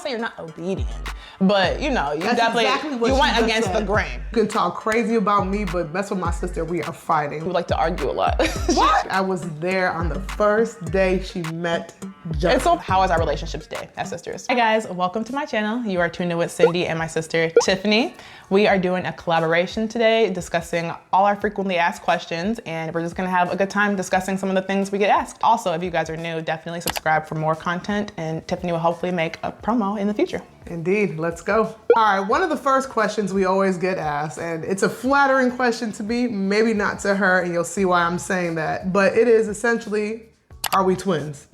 say you're not obedient, but you know, That's definitely, exactly what you she went just against said. the grain. You can talk crazy about me, but mess with my sister, we are fighting. We like to argue a lot. What? I was there on the first day she met John. And so how is our relationship today as sisters? Hi guys, welcome to my channel. You are tuned in with Cindy and my sister, Tiffany. We are doing a collaboration today, discussing all our frequently asked questions, and we're just gonna have a good time discussing some of the things we get asked. Also, if you guys are new, definitely subscribe for more content, and Tiffany will hopefully make a promo in the future. Indeed, let's go. All right, one of the first questions we always get asked, and it's a flattering question to me, maybe not to her, and you'll see why I'm saying that, but it is essentially, are we twins?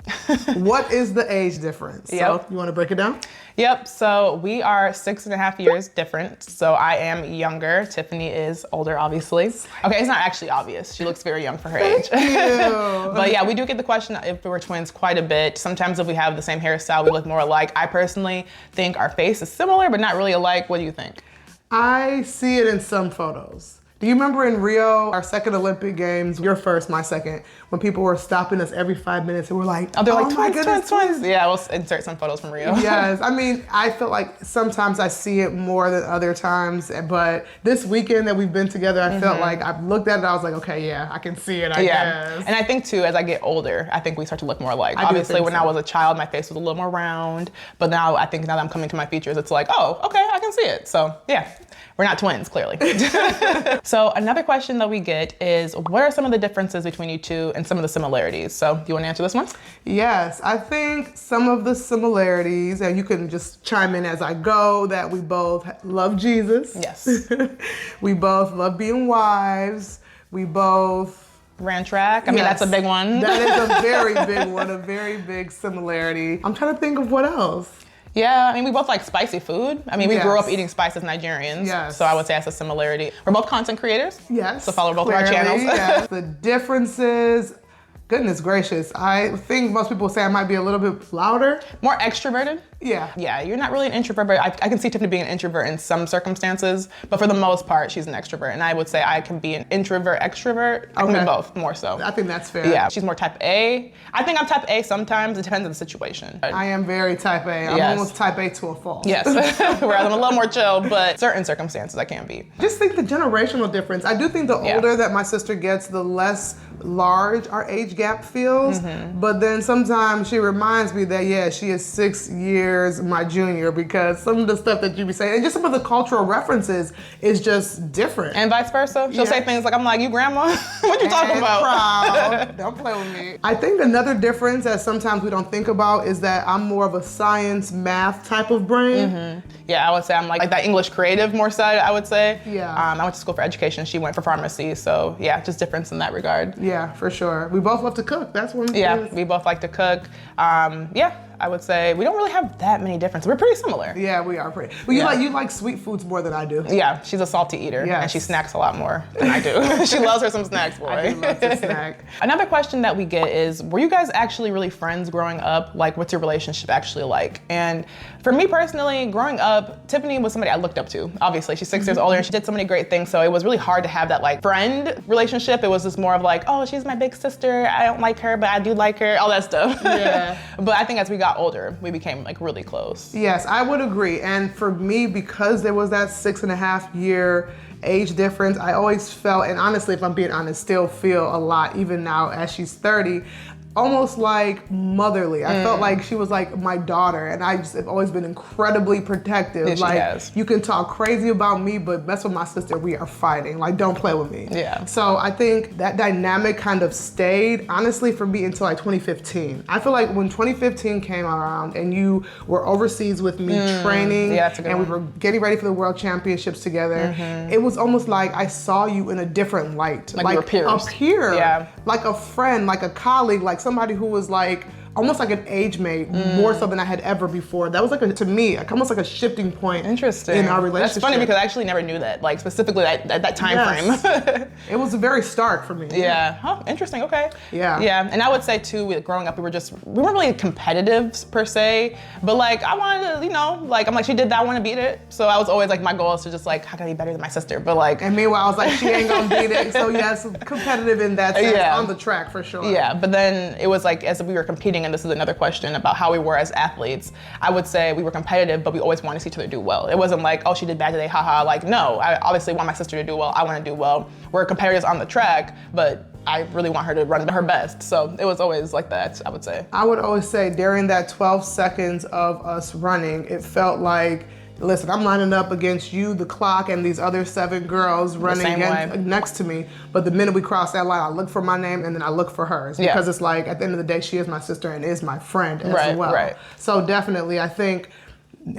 What is the age difference? Yep. So, you wanna break it down? Yep, so we are 6.5 years different. So I am younger, Tiffany is older, obviously. Okay, it's not actually obvious. She looks very young for her age. But yeah, we do get the question if we were twins quite a bit. Sometimes if we have the same hairstyle, we look more alike. I personally think our face is similar, but not really alike. What do you think? I see it in some photos. Do you remember in Rio, our second Olympic Games, your first, my second, when people were stopping us every 5 minutes and we're like, they're like, my twins, goodness, twins. Yeah, we'll insert some photos from Rio. Yes, I mean, I feel like sometimes I see it more than other times, but this weekend that we've been together, I felt like I've looked at it, I was like, okay, yeah, I can see it, I guess. And I think too, as I get older, I think we start to look more alike. Obviously, when I was a child, my face was a little more round, but now I think now that I'm coming to my features, it's like, oh, okay, I can see it. So yeah, we're not twins, clearly. So another question that we get is, what are some of the differences between you two and some of the similarities? So do you want to answer this one? Yes, I think some of the similarities, and you can just chime in as I go, that we both love Jesus. Yes. We both love being wives. We both ran track. I mean, that's a big one. That is a very big one, a very big similarity. I'm trying to think of what else. Yeah, I mean, we both like spicy food. I mean, we grew up eating spice as Nigerians. Yes. So I would say that's a similarity. We're both content creators. Yes. So follow both of our channels. Yes. The differences, goodness gracious. I think most people say I might be a little bit louder. More extroverted. Yeah. Yeah, you're not really an introvert, but I can see Tiffany being an introvert in some circumstances, but for the most part, she's an extrovert. And I would say I can be an introvert, extrovert. I can be both, more so. I think that's fair. Yeah, she's more type A. I think I'm type A sometimes. It depends on the situation. I am very type A. I'm almost type A to a fault. Yes, where I'm a little more chill, but certain circumstances I can be. Just think the generational difference. I do think the older that my sister gets, the less large our age gap feels. But then sometimes she reminds me that, yeah, she is 6 years my junior, because some of the stuff that you be saying, and just some of the cultural references is just different. And vice versa. She'll say things like, I'm like, you grandma? What you talking about? Proud. Don't play with me. I think another difference that sometimes we don't think about is that I'm more of a science, math type of brain. Yeah, I would say I'm like that English creative more side, I would say. Yeah. I went to school for education. She went for pharmacy. So yeah, just difference in that regard. Yeah, for sure. We both love to cook. That's one. Yeah, we both like to cook. Yeah, I would say we don't really have that many differences. We're pretty similar. Yeah, we are pretty. Well, you like sweet foods more than I do. Yeah, she's a salty eater, and she snacks a lot more than I do. She loves her some snacks, boy. I do love to snack. Another question that we get is, were you guys actually really friends growing up? Like, what's your relationship actually like? And for me personally, growing up, Tiffany was somebody I looked up to. Obviously, she's 6 years older and she did so many great things, so it was really hard to have that like friend relationship. It was just more of like, oh, she's my big sister. I don't like her, but I do like her, all that stuff. Yeah. But I think as we got older, we became like really close. Yes, I would agree. And for me, because there was that 6.5 year age difference, I always felt, and honestly, if I'm being honest, still feel a lot, even now as she's 30, almost like motherly. I felt like she was like my daughter, and I just have always been incredibly protective. Yeah, like, you can talk crazy about me, but mess with my sister, we are fighting. Like, don't play with me. Yeah. So I think that dynamic kind of stayed, honestly, for me until like 2015. I feel like when 2015 came around and you were overseas with me training, and we were getting ready for the World Championships together, it was almost like I saw you in a different light. Like we were peers. A peer. Yeah. Like a friend, like a colleague, like somebody who was like almost like an age mate, more so than I had ever before. That was like, to me, almost like a shifting point in our relationship. That's funny because I actually never knew that, like specifically at that time frame. It was very stark for me. Yeah, huh, interesting, okay. Yeah. Yeah, and I would say too, growing up, we weren't really competitive per se, but like I wanted to, like I'm like, she did that, I want to beat it. So I was always like, my goal is to just like, how can I be better than my sister? But like. And meanwhile, I was like, she ain't gonna beat it. So yes, competitive in that sense, on the track for sure. Yeah, but then it was like, as we were competing training, and this is another question about how we were as athletes, I would say we were competitive, but we always wanted to see each other do well. It wasn't like, oh, she did bad today, haha. Like, no, I obviously want my sister to do well. I want to do well. We're competitors on the track, but I really want her to run her best. So it was always like that, I would say. I would always say during that 12 seconds of us running, it felt like, listen, I'm lining up against you, the clock, and these other 7 girls running next to me. But the minute we cross that line, I look for my name and then I look for hers. Because it's like, at the end of the day, she is my sister and is my friend as well. Right. So definitely, I think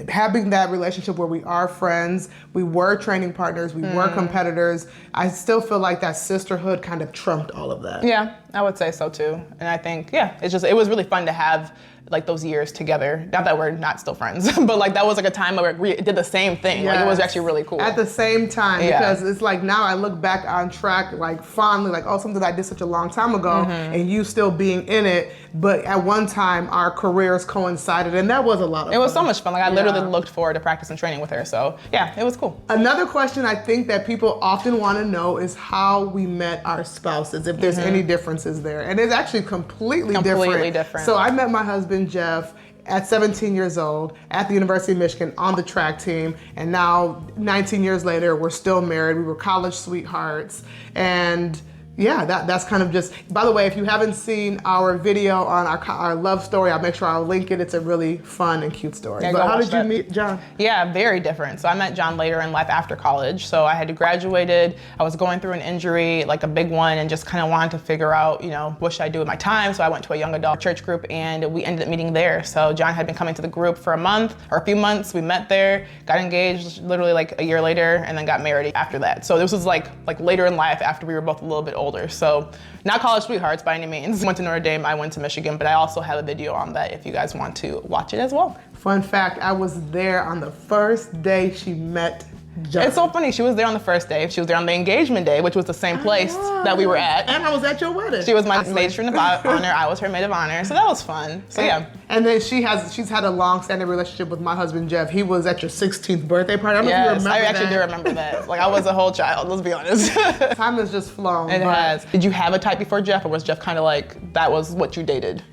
having that relationship where we are friends, we were training partners, we were competitors, I still feel like that sisterhood kind of trumped all of that. Yeah, I would say so too. And I think, it was really fun to have like those years together. Not that we're not still friends, but like that was like a time where we did the same thing. Yes. Like it was actually really cool. At the same time, because it's like now I look back on track like fondly, like, oh, something I did such a long time ago and you still being in it. But at one time our careers coincided and that was a lot of fun. It was so much fun. Like I literally looked forward to practice and training with her. So yeah, it was cool. Another question I think that people often want to know is how we met our spouses, if there's any differences there. And it's actually completely different. So I met my husband, Jeff, at 17 years old at the University of Michigan on the track team, and now 19 years later we're still married. We were college sweethearts, and that's kind of just, by the way, if you haven't seen our video on our love story, I'll make sure I'll link it. It's a really fun and cute story. But how did you meet John? Yeah, very different. So I met John later in life after college. So I had graduated, I was going through an injury, like a big one, and just kind of wanted to figure out, what should I do with my time? So I went to a young adult church group and we ended up meeting there. So John had been coming to the group for a few months. We met there, got engaged literally like a year later, and then got married after that. So this was like later in life after we were both a little bit older. So not college sweethearts by any means. Went to Notre Dame, I went to Michigan, but I also have a video on that if you guys want to watch it as well. Fun fact, I was there on the first day she met John. It's so funny, she was there on the first day. She was there on the engagement day, which was the same place that we were at. And I was at your wedding. She was my matron of honor, I was her maid of honor, so that was fun. So yeah. And then she's had a long-standing relationship with my husband, Jeff. He was at your 16th birthday party. I don't know if you remember that. I actually do remember that. Like I was a whole child, let's be honest. Time has just flown. It has. Did you have a type before Jeff, or was Jeff kind of like, that was what you dated?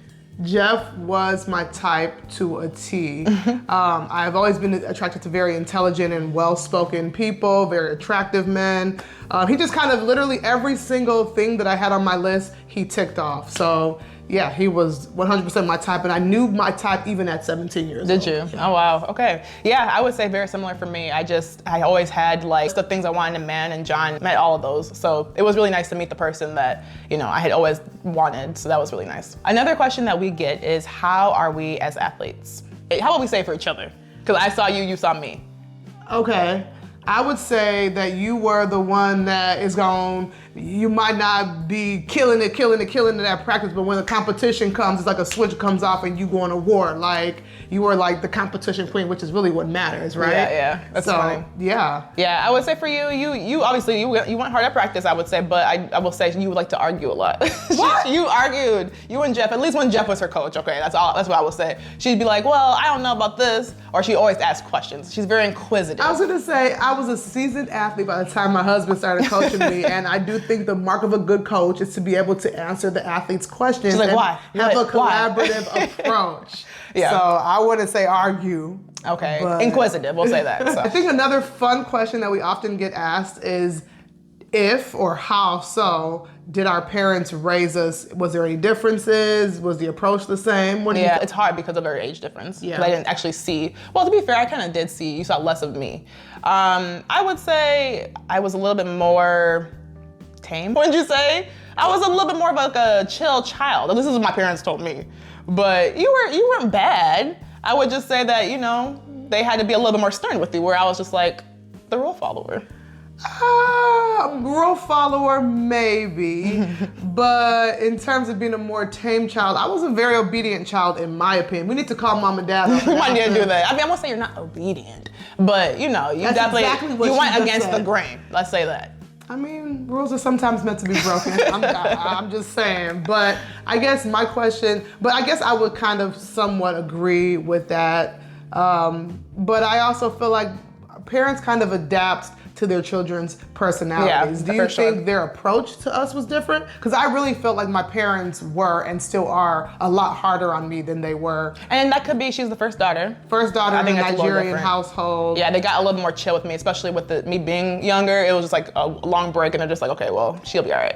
Jeff was my type to a T. I've always been attracted to very intelligent and well-spoken people, very attractive men. He just kind of literally every single thing that I had on my list, he ticked off. So yeah, he was 100% my type, and I knew my type even at 17 years old. Did you? Yeah. Oh wow, okay. Yeah, I would say very similar for me. I always had like the things I wanted in a man, and John met all of those. So it was really nice to meet the person that, I had always wanted, so that was really nice. Another question that we get is, how are we as athletes? How would we say for each other? Because I saw you, you saw me. Okay. I would say that you were the one that is you might not be killing it at practice, but when the competition comes, it's like a switch comes off and you go on a war. Like you were like the competition queen, which is really what matters, right? Yeah, that's funny. Yeah. Yeah, I would say for you obviously, you went hard at practice, I would say, but I will say you would like to argue a lot. What? You argued, you and Jeff, at least when Jeff was her coach, okay, that's what I would say. She'd be like, well, I don't know about this, or she always asked questions. She's very inquisitive. I was gonna say, I was a seasoned athlete by the time my husband started coaching me, and I do think the mark of a good coach is to be able to answer the athlete's questions. She's like, why? Have a collaborative approach. Yeah. So I wouldn't say argue. Okay, inquisitive, we'll say that. So. I think another fun question that we often get asked is, if or how so did our parents raise us? Was there any differences? Was the approach the same? What do you think? It's hard because of our age difference. Yeah. I didn't actually see, well, to be fair, I kind of did see, you saw less of me. I would say I was a little bit more tame, wouldn't you say? I was a little bit more of like a chill child. This is what my parents told me. But you weren't bad. I would just say that, they had to be a little bit more stern with you, where I was just like the rule follower. Rule follower, maybe. But in terms of being a more tame child, I was a very obedient child, in my opinion. We need to call mom and dad on that. We might need to do that. I mean, I won't say you're not obedient, but you That's definitely, exactly you went against the grain. Let's say that. I mean, rules are sometimes meant to be broken. I'm just saying. But I guess I would kind of somewhat agree with that. But I also feel like parents kind of adapt to their children's personalities. Yeah, Do you for sure. think their approach to us was different? Because I really felt like my parents were and still are a lot harder on me than they were. And that could be she's the first daughter. First daughter in a that's a little Nigerian different. household. Yeah, they got a little more chill with me, especially with me being younger. It was just like a long break, and they're just like, okay, well, she'll be all right.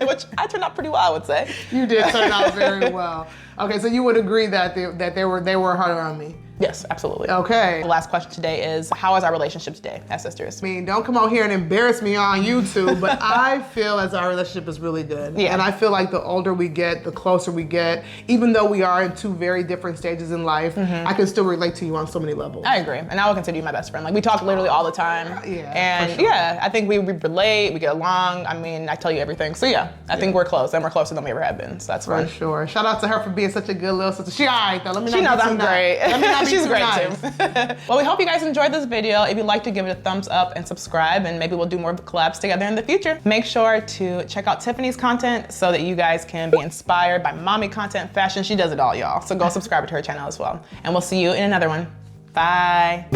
Which I turned out pretty well, I would say. You did turn out very well. Okay, so you would agree that they were harder on me. Yes, absolutely. Okay. The last question today is, how is our relationship today as sisters? I mean, don't come out here and embarrass me on YouTube, but I feel as our relationship is really good. Yeah. And I feel like the older we get, the closer we get. Even though we are in two very different stages in life, I can still relate to you on so many levels. I agree, and I will consider you my best friend. Like, we talk literally all the time. Yeah, And for sure. yeah, I think we relate, we get along. I mean, I tell you everything. So yeah, I think we're close, and we're closer than we ever have been. So that's For fun. sure. Shout out to her for being such a good little sister. She all right though. Let me She not knows be I'm too great. nice. Let me not be She's too great nice. too. Well, we hope you guys enjoyed this video. If you'd like to give it a thumbs up and subscribe, and maybe we'll do more collabs together in the future. Make sure to check out Tiffany's content so that you guys can be inspired by mommy content, fashion. She does it all, y'all. So go subscribe to her channel as well. And we'll see you in another one. Bye.